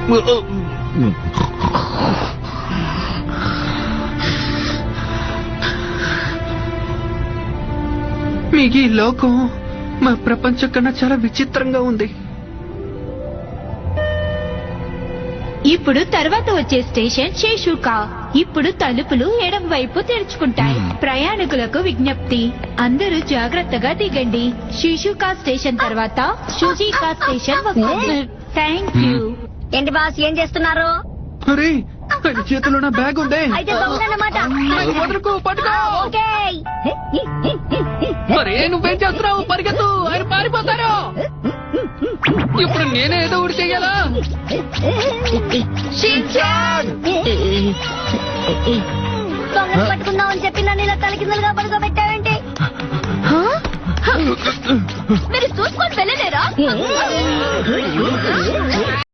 మీకు ఈ లోకం మా ప్రపంచం కన్నా చాలా విచిత్రంగా ఉంది. ఇప్పుడు తర్వాత వచ్చే స్టేషన్ షేషుకా. ఇప్పుడు తలుపులు ఎడం వైపు తెరుచుకుంటాయి. ప్రయాణికులకు విజ్ఞప్తి, అందరూ జాగ్రత్తగా దిగండి. షిషుకా స్టేషన్ తర్వాత షుజికా స్టేషన్ వస్తుంది. Thank you. ఏంటి బాస్, ఏం చేస్తున్నారు? అరే ఆయన చేతిలో నా బ్యాగ్ ఉంది. అయితే దొంగనమాట. వదలకు, పట్టుకో. ఓకే. అరే నువ్వేం చేస్తున్నావు? పరిగెత్తు, ఆయన పారిపోతారు. ఇప్పుడు నేనే ఏదో ఒకటి చెయ్యాలా? దొంగను పట్టుకుందామని చెప్పి నన్ను ఇలా తలకిందలుగా పడుకోబెట్టావేంటి? మీరు చూసుకొని వెళ్ళలేరా?